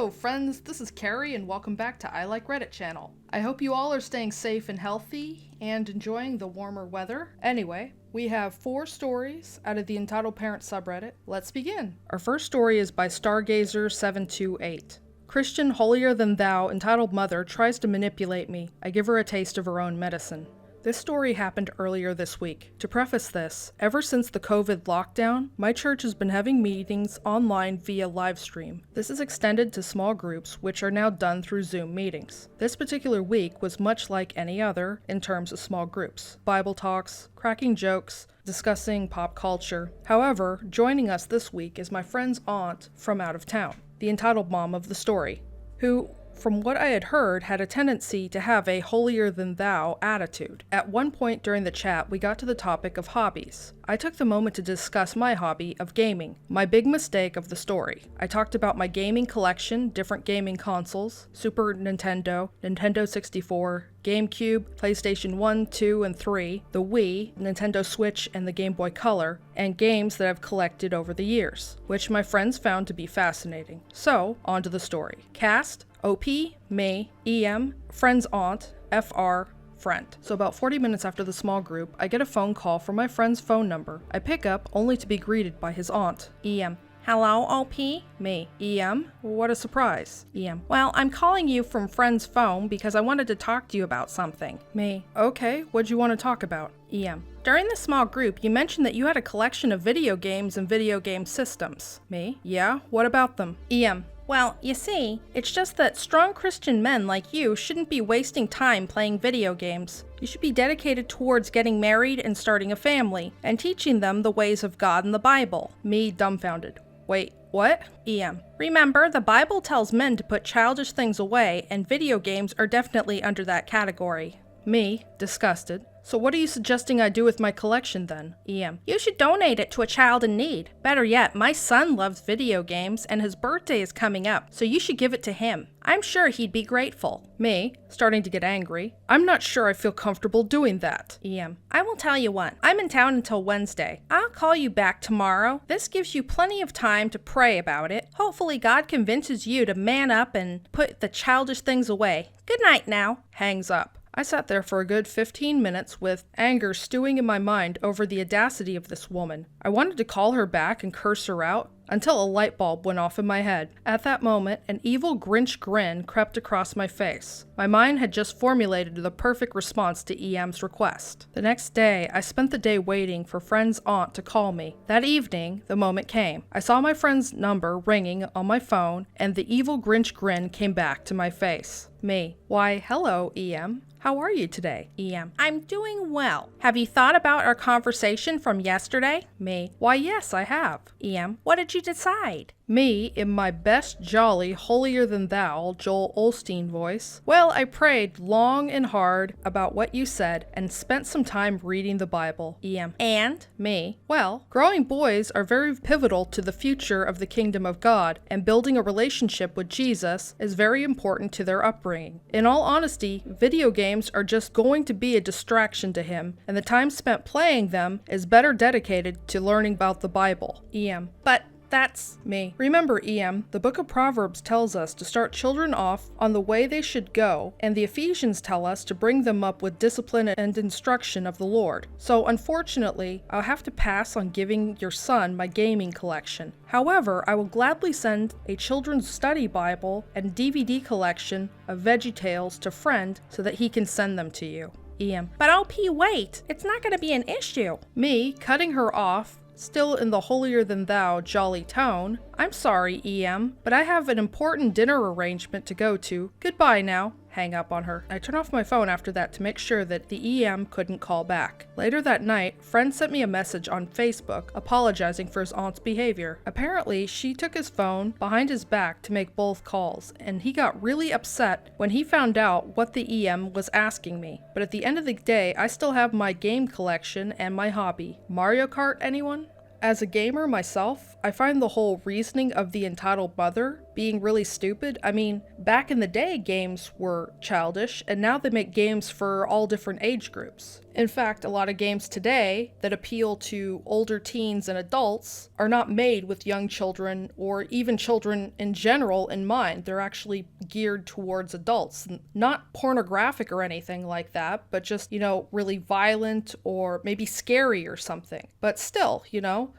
Hello friends, this is Carrie and welcome back to I Like Reddit channel. I hope you all are staying safe and healthy and enjoying the warmer weather. Anyway, we have 4 stories out of the Entitled Parent subreddit. Let's begin. Our first story is by Stargazer728. Christian holier-than-thou entitled mother tries to manipulate me. I give her a taste of her own medicine. This story happened earlier this week. To preface this, ever since the COVID lockdown, my church has been having meetings online via live stream. This is extended to small groups, which are now done through Zoom meetings. This particular week was much like any other in terms of small groups. Bible talks, cracking jokes, discussing pop culture. However, joining us this week is my friend's aunt from out of town, the entitled mom of the story, who, from what I had heard, had a tendency to have a holier-than-thou attitude. At one point during the chat, we got to the topic of hobbies. I took the moment to discuss my hobby of gaming, my big mistake of the story. I talked about my gaming collection, different gaming consoles, Super Nintendo, Nintendo 64, GameCube, PlayStation 1, 2, and 3, the Wii, Nintendo Switch, and the Game Boy Color, and games that I've collected over the years, which my friends found to be fascinating. So, on to the story. Cast, OP, me, EM, friend's aunt, FR, friend. So about 40 minutes after the small group, I get a phone call from my friend's phone number. I pick up, only to be greeted by his aunt, EM. Hello, OP? Me. EM? What a surprise. EM. Well, I'm calling you from friend's phone because I wanted to talk to you about something. Me. Okay, what'd you want to talk about? EM. During the small group, you mentioned that you had a collection of video games and video game systems. Me. Yeah, what about them? EM. Well, you see, it's just that strong Christian men like you shouldn't be wasting time playing video games. You should be dedicated towards getting married and starting a family, and teaching them the ways of God and the Bible. Me, dumbfounded. Wait, what? EM. Remember, the Bible tells men to put childish things away, and video games are definitely under that category. Me, disgusted. So what are you suggesting I do with my collection then? EM. You should donate it to a child in need. Better yet, my son loves video games and his birthday is coming up, so you should give it to him. I'm sure he'd be grateful. Me, starting to get angry. I'm not sure I feel comfortable doing that. EM. I will tell you what, I'm in town until Wednesday. I'll call you back tomorrow. This gives you plenty of time to pray about it. Hopefully God convinces you to man up and put the childish things away. Good night now. Hangs up. I sat there for a good 15 minutes with anger stewing in my mind over the audacity of this woman. I wanted to call her back and curse her out until a light bulb went off in my head. At that moment, an evil Grinch grin crept across my face. My mind had just formulated the perfect response to EM's request. The next day, I spent the day waiting for friend's aunt to call me. That evening, the moment came. I saw my friend's number ringing on my phone, and the evil Grinch grin came back to my face. Me. Why, hello, EM. How are you today? EM. I'm doing well. Have you thought about our conversation from yesterday? Me. Why, yes, I have. EM. What did you decide? Me, in my best jolly holier-than-thou Joel Osteen voice. Well, I prayed long and hard about what you said and spent some time reading the Bible. EM. And? Me. Well, growing boys are very pivotal to the future of the kingdom of God, and building a relationship with Jesus is very important to their upbringing. In all honesty, video games are just going to be a distraction to him, and the time spent playing them is better dedicated to learning about the Bible. EM. But that's me. Remember, EM, the book of Proverbs tells us to start children off on the way they should go, and the Ephesians tell us to bring them up with discipline and instruction of the Lord. So unfortunately, I'll have to pass on giving your son my gaming collection. However, I will gladly send a children's study Bible and DVD collection of VeggieTales to friend so that he can send them to you. EM. But OP, wait, it's not going to be an issue. Me, cutting her off, still in the holier-than-thou jolly tone. I'm sorry, EM, but I have an important dinner arrangement to go to. Goodbye now. Hang up on her. I turn off my phone after that to make sure that the EM couldn't call back. Later that night, friend sent me a message on Facebook apologizing for his aunt's behavior. Apparently, she took his phone behind his back to make both calls, and he got really upset when he found out what the EM was asking me. But at the end of the day, I still have my game collection and my hobby. Mario Kart, anyone? As a gamer myself, I find the whole reasoning of the entitled mother being really stupid. I mean, back in the day, games were childish, and now they make games for all different age groups. In fact, a lot of games today that appeal to older teens and adults are not made with young children or even children in general in mind. They're actually geared towards adults. Not pornographic or anything like that, but just, really violent or maybe scary or something. But still,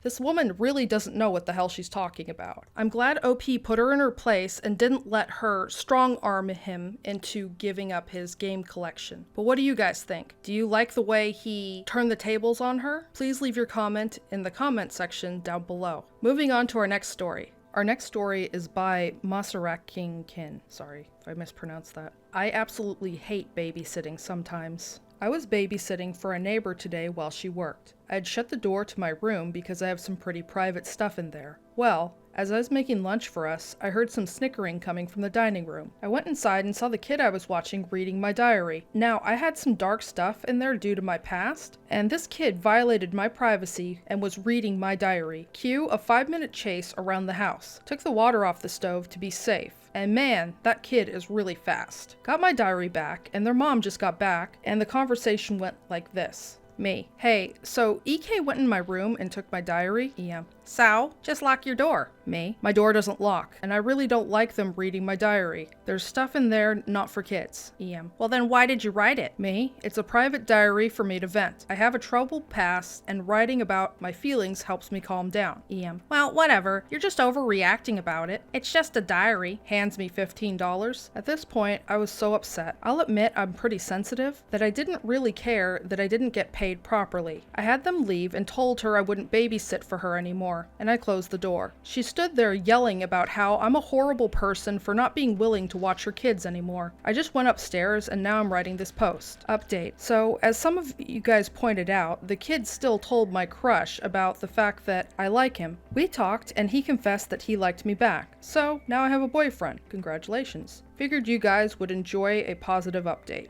this woman really doesn't know what the hell she's talking about. I'm glad OP put her in her place and didn't let her strong arm him into giving up his game collection. But what do you guys think? Do you like the way he turned the tables on her? Please leave your comment in the comment section down below. Moving on to our next story. Our next story is by Masarakinkin. Sorry if I mispronounced that. I absolutely hate babysitting sometimes. I was babysitting for a neighbor today while she worked. I had shut the door to my room because I have some pretty private stuff in there. Well, as I was making lunch for us, I heard some snickering coming from the dining room. I went inside and saw the kid I was watching reading my diary. Now, I had some dark stuff in there due to my past, and this kid violated my privacy and was reading my diary. Cue a 5-minute chase around the house. Took the water off the stove to be safe. And man, that kid is really fast. Got my diary back, and their mom just got back, and the conversation went like this. Me. Hey, so EK went in my room and took my diary? EM. So, just lock your door. Me. My door doesn't lock, and I really don't like them reading my diary. There's stuff in there not for kids. EM. Well then why did you write it? Me. It's a private diary for me to vent. I have a troubled past, and writing about my feelings helps me calm down. EM. Well, whatever. You're just overreacting about it. It's just a diary. Hands me $15. At this point, I was so upset. I'll admit I'm pretty sensitive, that I didn't really care that I didn't get paid properly. I had them leave and told her I wouldn't babysit for her anymore, and I closed the door. She stood there yelling about how I'm a horrible person for not being willing to watch her kids anymore. I just went upstairs and now I'm writing this post. Update. So, as some of you guys pointed out, the kid still told my crush about the fact that I like him. We talked and he confessed that he liked me back. So, now I have a boyfriend. Congratulations. Figured you guys would enjoy a positive update.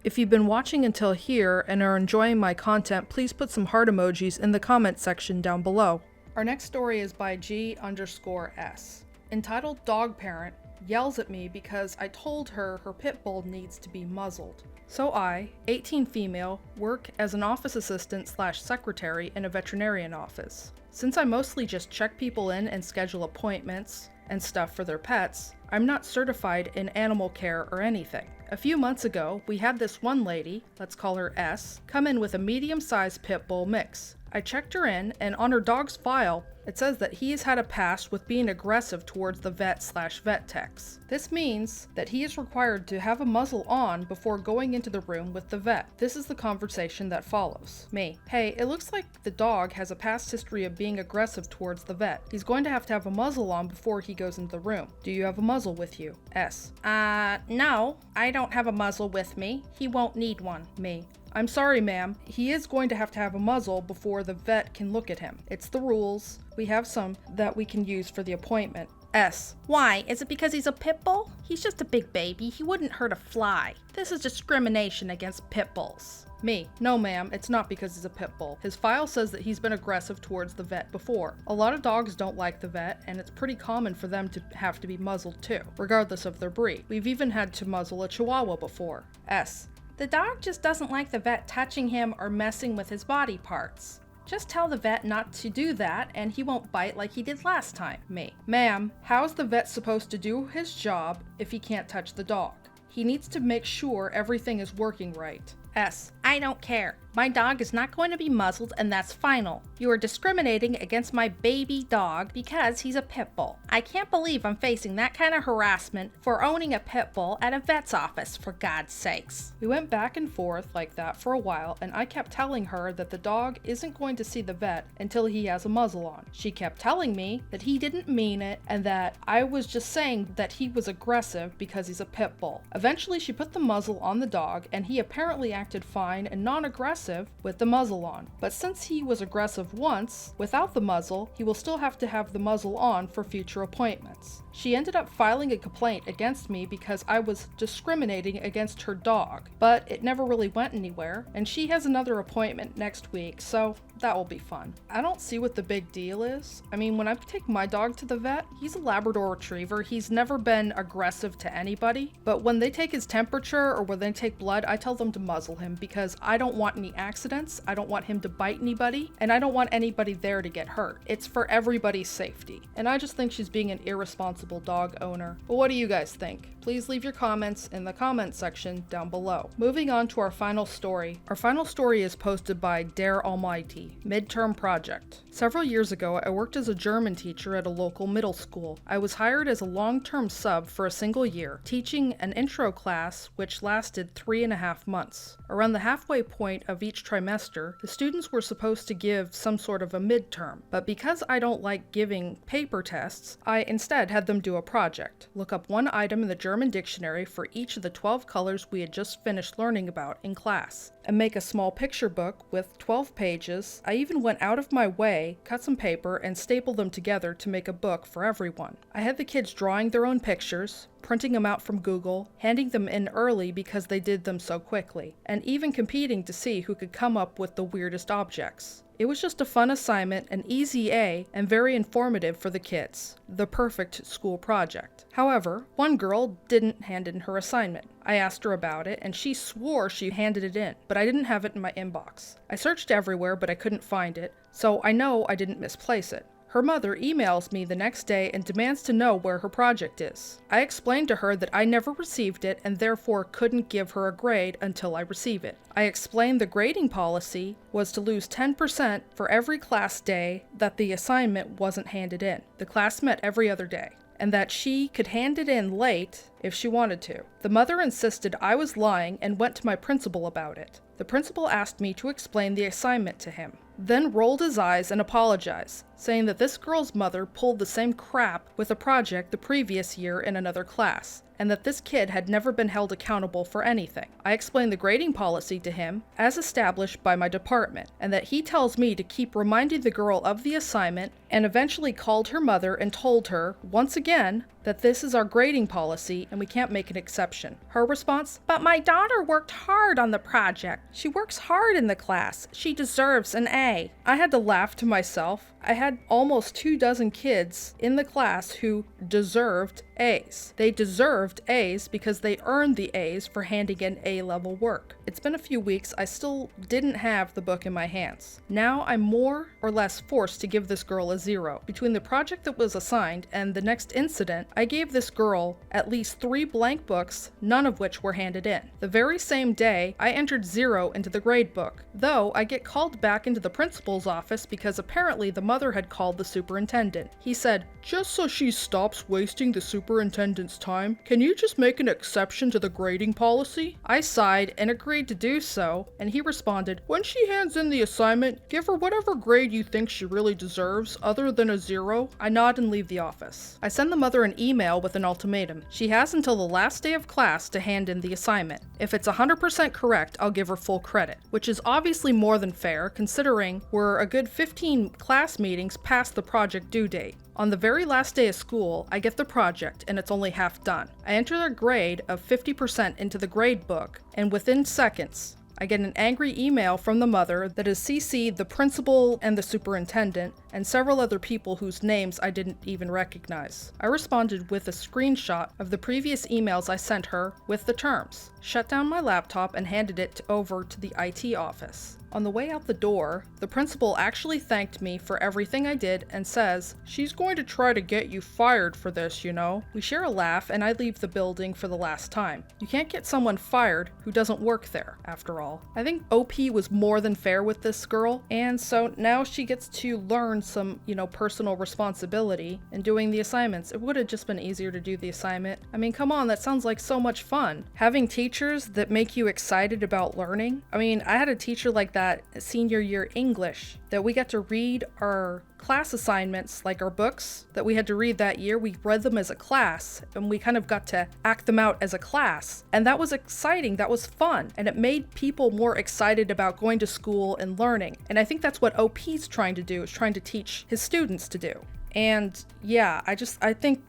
If you've been watching until here and are enjoying my content, please put some heart emojis in the comment section down below. Our next story is by G_S. Entitled Dog Parent yells at me because I told her her pit bull needs to be muzzled. So I, 18 female, work as an office assistant / secretary in a veterinarian office. Since I mostly just check people in and schedule appointments and stuff for their pets, I'm not certified in animal care or anything. A few months ago, we had this one lady, let's call her S, come in with a medium-sized pit bull mix. I checked her in, and on her dog's file, it says that he has had a past with being aggressive towards the vet / vet techs. This means that he is required to have a muzzle on before going into the room with the vet. This is the conversation that follows. Me. Hey, it looks like the dog has a past history of being aggressive towards the vet. He's going to have a muzzle on before he goes into the room. Do you have a muzzle with you? S. No, I don't have a muzzle with me. He won't need one. Me. I'm sorry, ma'am. He is going to have a muzzle before the vet can look at him. It's the rules. We have some that we can use for the appointment. S. Why? Is it because he's a pit bull? He's just a big baby. He wouldn't hurt a fly. This is discrimination against pit bulls. Me. No, ma'am, it's not because he's a pit bull. His file says that he's been aggressive towards the vet before. A lot of dogs don't like the vet, and it's pretty common for them to have to be muzzled too, regardless of their breed. We've even had to muzzle a Chihuahua before. S. The dog just doesn't like the vet touching him or messing with his body parts. Just tell the vet not to do that and he won't bite like he did last time. Me. Ma'am, how's the vet supposed to do his job if he can't touch the dog? He needs to make sure everything is working right. S. I don't care. My dog is not going to be muzzled, and that's final. You are discriminating against my baby dog because he's a pit bull. I can't believe I'm facing that kind of harassment for owning a pit bull at a vet's office, for God's sakes. We went back and forth like that for a while, and I kept telling her that the dog isn't going to see the vet until he has a muzzle on. She kept telling me that he didn't mean it and that I was just saying that he was aggressive because he's a pit bull. Eventually, she put the muzzle on the dog, and he apparently acted fine and non-aggressive with the muzzle on. But since he was aggressive once, without the muzzle, he will still have to have the muzzle on for future appointments. She ended up filing a complaint against me because I was discriminating against her dog, but it never really went anywhere, and she has another appointment next week, so that will be fun. I don't see what the big deal is. I mean, when I take my dog to the vet, he's a Labrador Retriever. He's never been aggressive to anybody, but when they take his temperature or when they take blood, I tell them to muzzle him because I don't want any accidents, I don't want him to bite anybody, and I don't want anybody there to get hurt. It's for everybody's safety. And I just think she's being an irresponsible dog owner. But what do you guys think? Please leave your comments in the comment section down below. Moving on to our final story. Our final story is posted by Dare Almighty, Midterm Project. Several years ago, I worked as a German teacher at a local middle school. I was hired as a long-term sub for a single year, teaching an intro class which lasted 3.5 months. Around the halfway point of each trimester, the students were supposed to give some sort of a midterm, but because I don't like giving paper tests, I instead had them do a project. Look up one item in the German dictionary for each of the 12 colors we had just finished learning about in class, and make a small picture book with 12 pages. I even went out of my way, cut some paper, and stapled them together to make a book for everyone. I had the kids drawing their own pictures, printing them out from Google, handing them in early because they did them so quickly, and even competing to see who could come up with the weirdest objects. It was just a fun assignment, an easy A, and very informative for the kids. The perfect school project. However, one girl didn't hand in her assignment. I asked her about it, and she swore she handed it in, but I didn't have it in my inbox. I searched everywhere, but I couldn't find it, so I know I didn't misplace it. Her mother emails me the next day and demands to know where her project is. I explained to her that I never received it and therefore couldn't give her a grade until I receive it. I explained the grading policy was to lose 10% for every class day that the assignment wasn't handed in. The class met every other day, and that she could hand it in late if she wanted to. The mother insisted I was lying and went to my principal about it. The principal asked me to explain the assignment to him, then rolled his eyes and apologized, saying that this girl's mother pulled the same crap with a project the previous year in another class, and that this kid had never been held accountable for anything. I explained the grading policy to him, as established by my department, and that he tells me to keep reminding the girl of the assignment, and eventually called her mother and told her, once again, that this is our grading policy and we can't make an exception. Her response, "But my daughter worked hard on the project. She works hard in the class. She deserves an A." I had to laugh to myself. I had almost 24 kids in the class who deserved A's. They deserved A's because they earned the A's for handing in A-level work. It's been a few weeks. I still didn't have the book in my hands. Now I'm more or less forced to give this girl a 0. Between the project that was assigned and the next incident, I gave this girl at least 3 blank books, none of which were handed in. The very same day, I entered 0 into the grade book, though I get called back into the principal's office because apparently the mother had called the superintendent. He said, "Just so she stops wasting the superintendent's time, can you just make an exception to the grading policy?" I sighed and agreed to do so, and he responded, "When she hands in the assignment, give her whatever grade you think she really deserves, other than a 0. I nod and leave the office. I send the mother an email with an ultimatum. She has until the last day of class to hand in the assignment. If it's 100% correct, I'll give her full credit, which is obviously more than fair considering we're a good 15 class meetings past the project due date. On the very last day of school, I get the project and it's only half done. I enter a grade of 50% into the grade book, and within seconds, I get an angry email from the mother that has CC'd the principal and the superintendent and several other people whose names I didn't even recognize. I responded with a screenshot of the previous emails I sent her with the terms, shut down my laptop, and handed it over to the IT office. On the way out the door, the principal actually thanked me for everything I did and says, "She's going to try to get you fired for this, you know." We share a laugh and I leave the building for the last time. You can't get someone fired who doesn't work there, after all. I think OP was more than fair with this girl, and so now she gets to learn some, personal responsibility in doing the assignments. It would have just been easier to do the assignment. I mean, come on, that sounds like so much fun. Having teachers that make you excited about learning. I mean, I had a teacher like that senior year English, that we got to read our class assignments, like our books that we had to read that year. We read them as a class and we kind of got to act them out as a class. And that was exciting, that was fun, and it made people more excited about going to school and learning. And I think that's what OP's trying to do, is trying to teach his students to do. And yeah, I think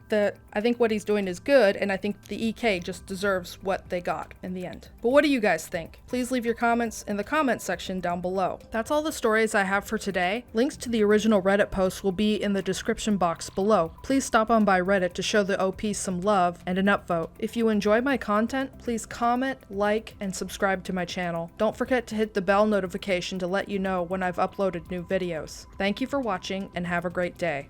what he's doing is good, and I think the EK just deserves what they got in the end. But what do you guys think? Please leave your comments in the comments section down below. That's all the stories I have for today. Links to the original Reddit posts will be in the description box below. Please stop on by Reddit to show the OP some love and an upvote. If you enjoy my content, please comment, like, and subscribe to my channel. Don't forget to hit the bell notification to let you know when I've uploaded new videos. Thank you for watching, and have a great day.